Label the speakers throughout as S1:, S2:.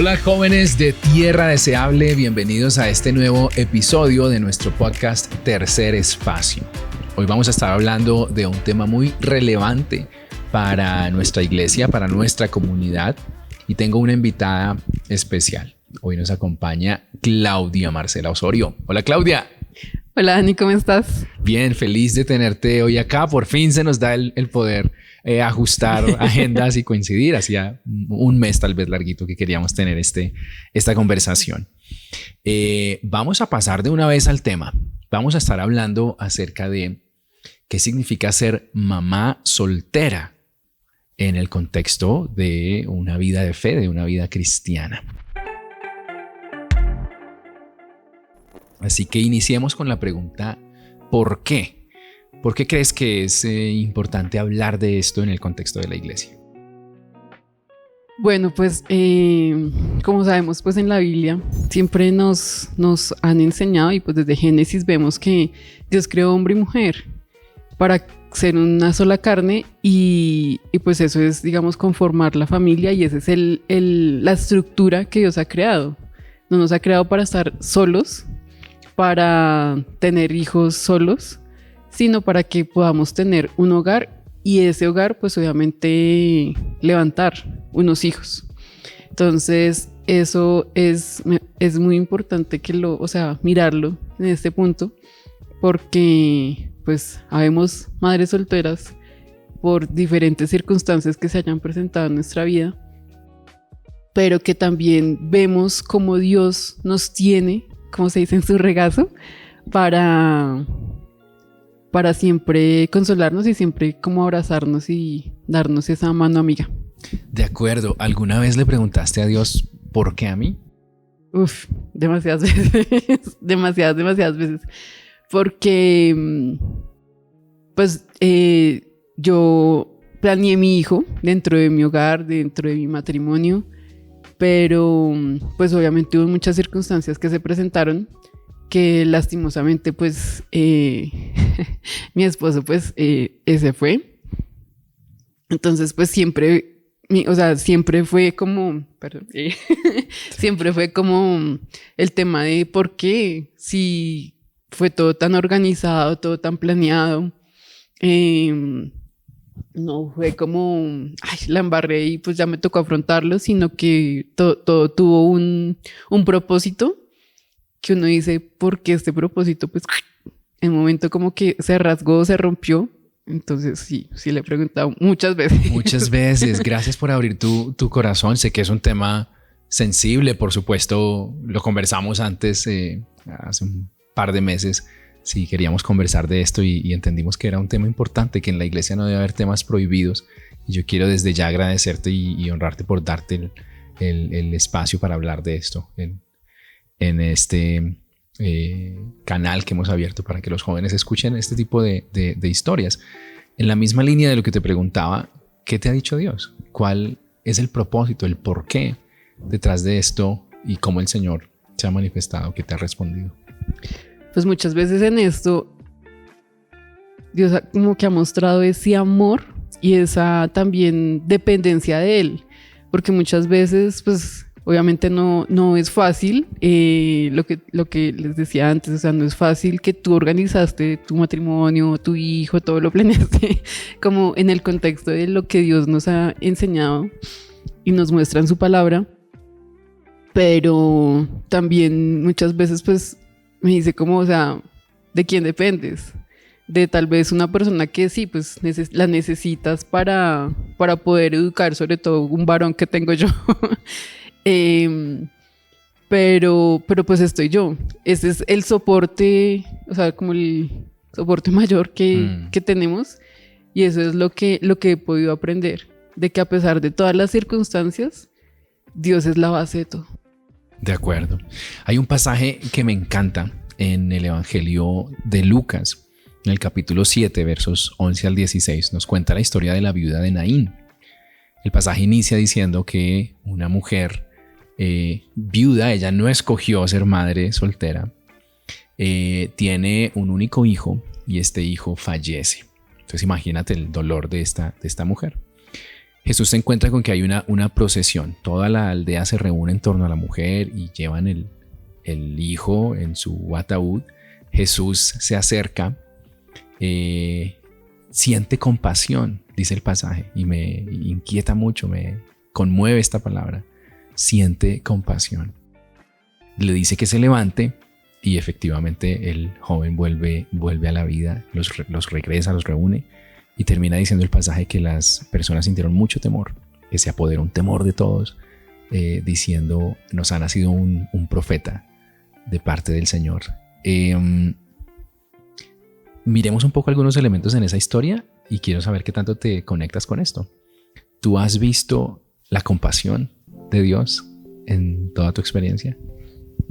S1: Hola jóvenes de Tierra Deseable, bienvenidos a este nuevo episodio de nuestro podcast Tercer Espacio. Hoy vamos a estar hablando de un tema muy relevante para nuestra iglesia, para nuestra comunidad, y tengo una invitada especial. Hoy nos acompaña Claudia Marcela Osorio. Hola Claudia.
S2: Hola Dani, ¿cómo estás?
S1: Bien, feliz de tenerte hoy acá. Por fin se nos da el poder ajustar agendas y coincidir. Hacía un mes tal vez larguito que queríamos tener esta conversación. Vamos a pasar de una vez al tema. Vamos a estar hablando acerca de qué significa ser mamá soltera en el contexto de una vida de fe, de una vida cristiana. Así que iniciemos con la pregunta, ¿por qué? ¿Por qué crees que es importante hablar de esto en el contexto de la iglesia?
S2: Bueno, pues como sabemos, pues en la Biblia siempre nos han enseñado, y pues desde Génesis vemos que Dios creó hombre y mujer para ser una sola carne y pues eso es, digamos, conformar la familia, y esa es la estructura que Dios ha creado. No nos ha creado para estar solos, para tener hijos solos, sino para que podamos tener un hogar, y ese hogar pues obviamente levantar unos hijos. Entonces eso es muy importante mirarlo en este punto, porque pues habemos madres solteras por diferentes circunstancias que se hayan presentado en nuestra vida, pero que también vemos cómo Dios nos tiene, como se dice, en su regazo, para siempre consolarnos y siempre como abrazarnos y darnos esa mano amiga.
S1: De acuerdo. ¿Alguna vez le preguntaste a Dios por qué a mí?
S2: Uf, demasiadas veces, demasiadas veces. Porque, pues, yo planeé mi hijo dentro de mi hogar, dentro de mi matrimonio, pero pues obviamente hubo muchas circunstancias que se presentaron que lastimosamente pues mi esposo pues ese fue. Entonces pues siempre fue como siempre fue como el tema de por qué, si fue todo tan organizado, todo tan planeado, no fue como, la embarré y pues ya me tocó afrontarlo, sino que todo tuvo un propósito que uno dice, ¿por qué este propósito? Pues en un momento como que se rasgó, se rompió. Entonces sí le he preguntado muchas veces.
S1: Muchas veces. Gracias por abrir tu corazón. Sé que es un tema sensible, por supuesto. Lo conversamos antes, hace un par de meses. Sí, queríamos conversar de esto y entendimos que era un tema importante, que en la iglesia no debe haber temas prohibidos. Y yo quiero desde ya agradecerte y honrarte por darte el espacio para hablar de esto en este canal que hemos abierto para que los jóvenes escuchen este tipo de historias. En la misma línea de lo que te preguntaba, ¿qué te ha dicho Dios? ¿Cuál es el propósito, el porqué detrás de esto y cómo el Señor se ha manifestado, qué te ha respondido?
S2: Pues muchas veces en esto Dios como que ha mostrado ese amor y esa también dependencia de Él, porque muchas veces pues obviamente no es fácil, lo que les decía antes, o sea, no es fácil que tú organizaste tu matrimonio, tu hijo, todo lo planeaste como en el contexto de lo que Dios nos ha enseñado y nos muestra en su palabra, pero también muchas veces pues me dice como, o sea, ¿de quién dependes? De tal vez una persona que sí, pues la necesitas para poder educar, sobre todo un varón que tengo yo. Pero pues estoy yo. Ese es el soporte, o sea, como el soporte mayor que tenemos. Y eso es lo que he podido aprender, de que a pesar de todas las circunstancias, Dios es la base de todo.
S1: De acuerdo. Hay un pasaje que me encanta en el Evangelio de Lucas, en el capítulo 7, versos 11 al 16. Nos cuenta la historia de la viuda de Naín. El pasaje inicia diciendo que una mujer viuda, ella no escogió ser madre soltera, tiene un único hijo y este hijo fallece. Entonces imagínate el dolor de esta mujer. Jesús se encuentra con que hay una procesión. Toda la aldea se reúne en torno a la mujer y llevan el hijo en su ataúd. Jesús se acerca, siente compasión, dice el pasaje, y me inquieta mucho, me conmueve esta palabra. Siente compasión. Le dice que se levante y efectivamente el joven vuelve a la vida, los regresa, los reúne. Y termina diciendo el pasaje que las personas sintieron mucho temor, que se apoderó un temor de todos, diciendo, nos ha nacido un profeta de parte del Señor. Miremos un poco algunos elementos en esa historia y quiero saber qué tanto te conectas con esto. ¿Tú has visto la compasión de Dios en toda tu experiencia?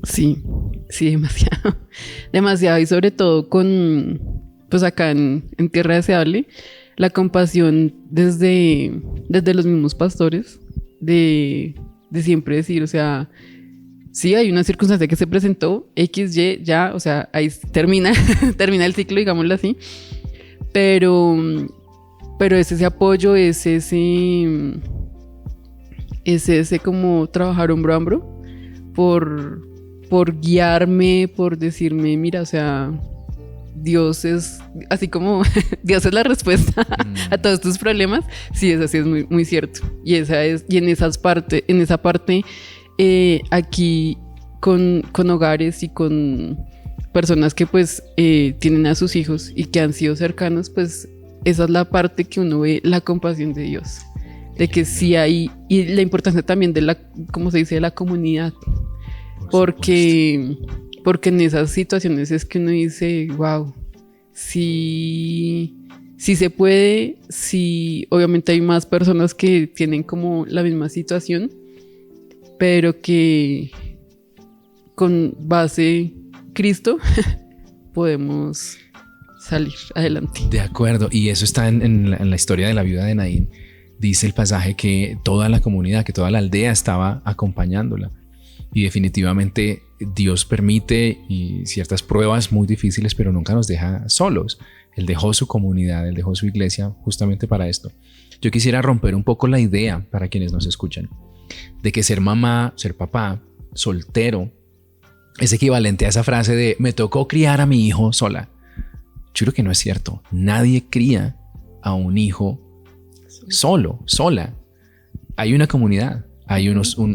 S2: Sí, demasiado. Demasiado, y sobre todo pues acá en Tierra Deseable, la compasión desde los mismos pastores, de siempre decir, o sea, sí hay una circunstancia que se presentó, X, Y, ya, o sea, ahí termina el ciclo, digámoslo así, pero es ese apoyo, es ese como trabajar hombro a hombro, por guiarme, por decirme, mira, o sea, Dios es, así como Dios es la respuesta a todos tus problemas. Sí, es así, es muy, muy cierto. Y en esa parte, aquí con hogares y con personas que pues tienen a sus hijos y que han sido cercanos, pues esa es la parte que uno ve la compasión de Dios. De que sí hay, y la importancia también de como se dice, de la comunidad. Porque en esas situaciones es que uno dice, wow, sí se puede, sí, obviamente hay más personas que tienen como la misma situación, pero que con base Cristo podemos salir adelante.
S1: De acuerdo, y eso está en la historia de la viuda de Naín. Dice el pasaje que toda la comunidad, que toda la aldea estaba acompañándola. Y definitivamente Dios permite y ciertas pruebas muy difíciles, pero nunca nos deja solos. Él dejó su comunidad, Él dejó su iglesia justamente para esto. Yo quisiera romper un poco la idea para quienes nos escuchan de que ser mamá, ser papá, soltero, es equivalente a esa frase de me tocó criar a mi hijo sola. Yo creo que no es cierto. Nadie cría a un hijo solo, sola. Hay una comunidad, hay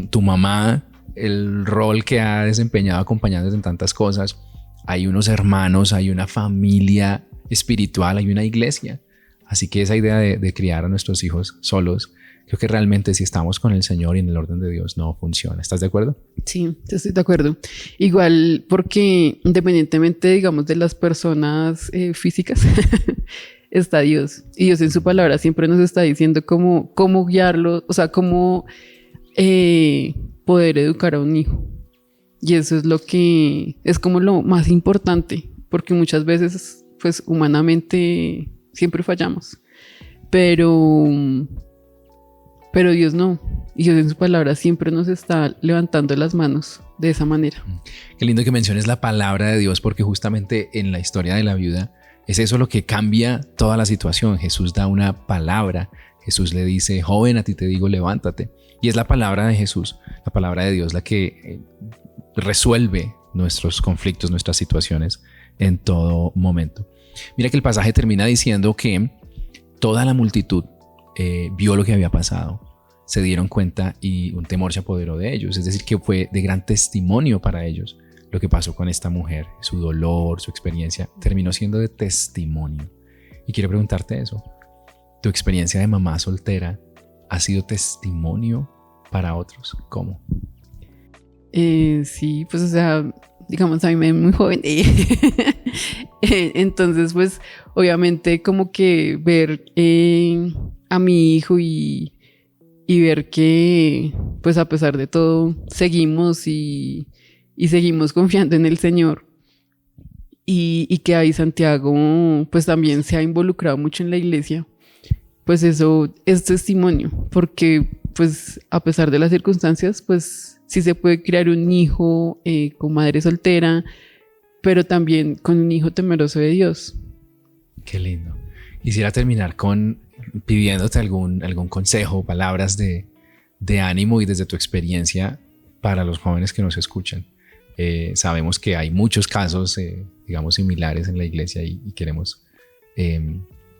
S1: tu mamá, el rol que ha desempeñado acompañándote en tantas cosas, hay unos hermanos, hay una familia espiritual, hay una iglesia. Así que esa idea de criar a nuestros hijos solos, creo que realmente si estamos con el Señor y en el orden de Dios no funciona. ¿Estás de acuerdo?
S2: Sí, estoy de acuerdo. Igual porque independientemente, digamos, de las personas físicas, está Dios. Y Dios en su palabra siempre nos está diciendo cómo guiarlo, o sea, cómo poder educar a un hijo. Y eso es lo que es como lo más importante, porque muchas veces, pues humanamente siempre fallamos. Pero Dios no. Y Dios en su palabra siempre nos está levantando las manos de esa manera.
S1: Qué lindo que menciones la palabra de Dios, porque justamente en la historia de la viuda es eso lo que cambia toda la situación. Jesús da una palabra. Jesús le dice, joven, a ti te digo, levántate. Y es la palabra de Jesús, la palabra de Dios, la que resuelve nuestros conflictos, nuestras situaciones en todo momento. Mira que el pasaje termina diciendo que toda la multitud vio lo que había pasado, se dieron cuenta y un temor se apoderó de ellos. Es decir, que fue de gran testimonio para ellos lo que pasó con esta mujer. Su dolor, su experiencia terminó siendo de testimonio. Y quiero preguntarte eso. ¿Tu experiencia de mamá soltera ha sido testimonio para otros? ¿Cómo?
S2: Sí, pues o sea, digamos, a mí me ven muy joven. Entonces, pues obviamente como que ver a mi hijo y ver que pues a pesar de todo seguimos y seguimos confiando en el Señor y que ahí Santiago pues también se ha involucrado mucho en la iglesia, pues eso es testimonio, porque pues a pesar de las circunstancias pues sí se puede criar un hijo con madre soltera, pero también con un hijo temeroso de Dios.
S1: Qué lindo. Quisiera terminar con pidiéndote algún consejo, palabras de ánimo y desde tu experiencia para los jóvenes que nos escuchan. Sabemos que hay muchos casos, digamos, similares en la iglesia y queremos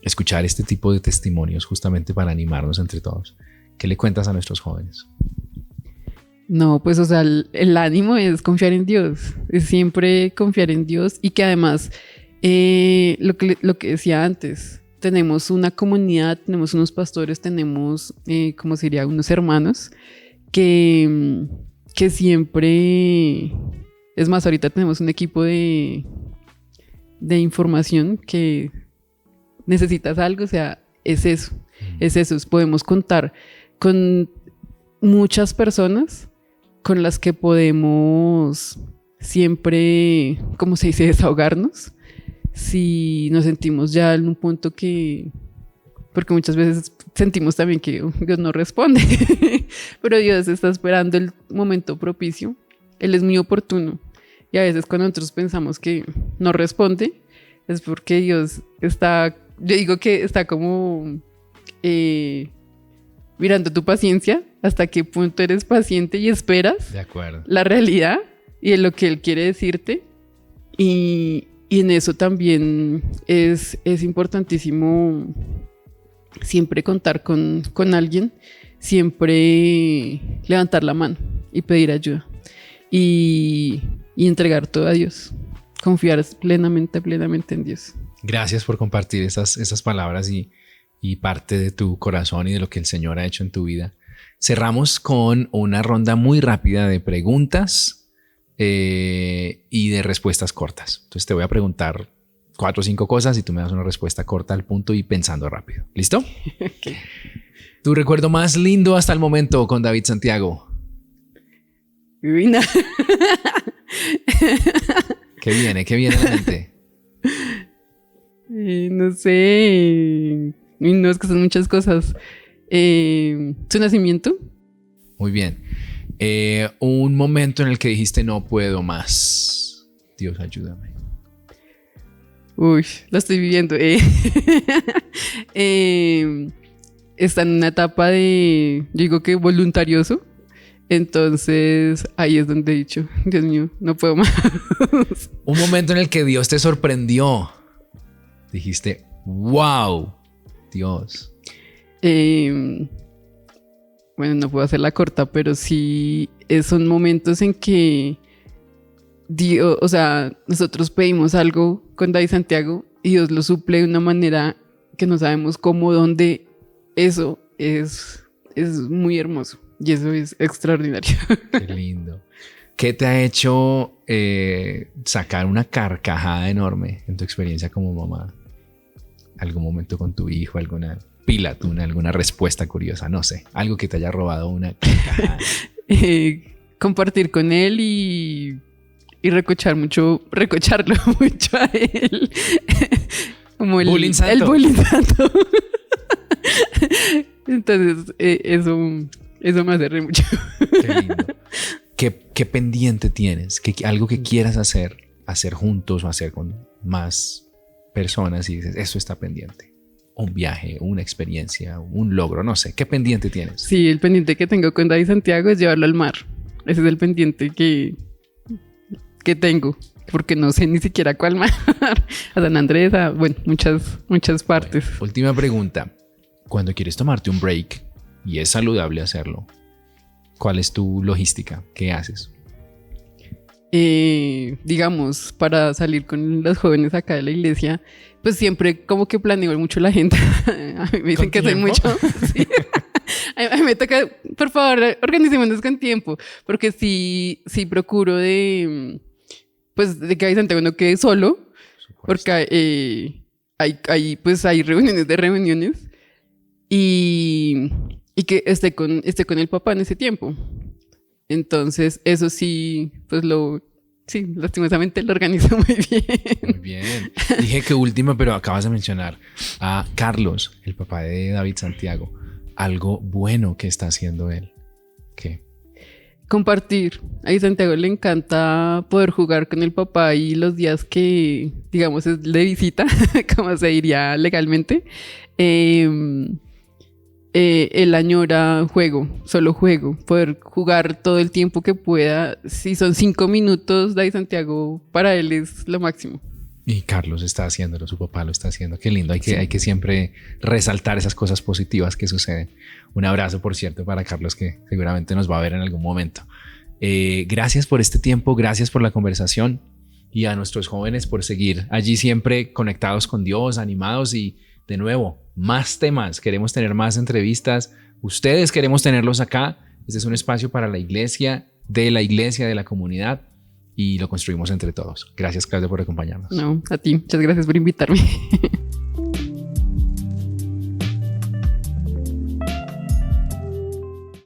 S1: escuchar este tipo de testimonios justamente para animarnos entre todos. ¿Qué le cuentas a nuestros jóvenes?
S2: No, pues o sea, el ánimo es confiar en Dios, es siempre confiar en Dios y que además, lo que decía antes, tenemos una comunidad, tenemos unos pastores, tenemos, ¿cómo sería? Unos hermanos que siempre, es más, ahorita tenemos un equipo de información que necesitas algo, o sea, es eso, podemos contar con muchas personas con las que podemos siempre, ¿cómo se dice?, desahogarnos si nos sentimos ya en un punto porque muchas veces sentimos también que Dios no responde, pero Dios está esperando el momento propicio, Él es muy oportuno y a veces cuando nosotros pensamos que no responde es porque Dios está, yo digo que está como mirando tu paciencia, hasta qué punto eres paciente y esperas
S1: de acuerdo.
S2: La realidad y en lo que Él quiere decirte. Y en eso también es importantísimo siempre contar con alguien, siempre levantar la mano y pedir ayuda y entregar todo a Dios, confiar plenamente en Dios.
S1: Gracias por compartir esas palabras y parte de tu corazón y de lo que el Señor ha hecho en tu vida. Cerramos con una ronda muy rápida de preguntas y de respuestas cortas. Entonces te voy a preguntar 4 o 5 cosas y tú me das una respuesta corta al punto y pensando rápido. ¿Listo?
S2: Okay.
S1: ¿Tu recuerdo más lindo hasta el momento con David Santiago?
S2: Uy, no.
S1: ¿Qué viene a la mente?
S2: No sé. No, es que son muchas cosas. ¿Su nacimiento?
S1: Muy bien. Un momento en el que dijiste no puedo más. Dios, ayúdame.
S2: Uy, lo estoy viviendo. Está en una etapa de, yo digo que voluntarioso. Entonces ahí es donde he dicho, Dios mío, no puedo más.
S1: Un momento en el que Dios te sorprendió. Dijiste, wow, Dios.
S2: Bueno, no puedo hacerla corta, pero sí son momentos en que Dios, o sea, nosotros pedimos algo con David Santiago y Dios lo suple de una manera que no sabemos cómo, dónde. Eso es muy hermoso y eso es extraordinario.
S1: Qué lindo. ¿Qué te ha hecho sacar una carcajada enorme en tu experiencia como mamá? ¿Algún momento con tu hijo? ¿Alguna pilatuna? ¿Alguna respuesta curiosa? No sé. Algo que te haya robado una carcajada.
S2: Compartir con él y recocharlo mucho a él. Como el bullying santo. El bullying santo. Entonces, eso me hace reír mucho.
S1: Qué lindo. ¿Qué pendiente tienes? Algo que quieras hacer juntos o hacer con más personas y dices, eso está pendiente. Un viaje, una experiencia, un logro, no sé. ¿Qué pendiente tienes?
S2: Sí, el pendiente que tengo con David Santiago es llevarlo al mar. Ese es el pendiente que tengo, porque no sé ni siquiera cuál mar. A San Andrés, bueno, muchas partes.
S1: Bueno, última pregunta. Cuando quieres tomarte un break y es saludable hacerlo, ¿cuál es tu logística? ¿Qué haces?
S2: Digamos, para salir con los jóvenes acá de la iglesia, pues siempre como que planeo mucho la agenda. A mí me dicen que soy mucho. Sí. A mí me toca, por favor, organicémonos con tiempo, porque sí procuro de que David Santiago no quede solo, porque hay reuniones y que esté con el papá en ese tiempo. Entonces, eso sí, pues lastimosamente lo organizo muy bien.
S1: Muy bien. Dije que última, pero acabas de mencionar a Carlos, el papá de David Santiago. Algo bueno que está haciendo él. ¿Qué?
S2: Compartir. A Santiago le encanta poder jugar con el papá y los días que, digamos, es de visita, como se diría legalmente. Él añora solo juego, poder jugar todo el tiempo que pueda. Si son 5 minutos, David Santiago para él es lo máximo.
S1: Y Carlos está haciéndolo, su papá lo está haciendo. Qué lindo, hay que siempre resaltar esas cosas positivas que suceden. Un abrazo, por cierto, para Carlos, que seguramente nos va a ver en algún momento. Gracias por este tiempo, gracias por la conversación y a nuestros jóvenes por seguir allí siempre conectados con Dios, animados y de nuevo, más temas. Queremos tener más entrevistas. Ustedes queremos tenerlos acá. Este es un espacio para la iglesia, de la comunidad. Y lo construimos entre todos. Gracias, Claudia, por acompañarnos.
S2: No, a ti. Muchas gracias por invitarme.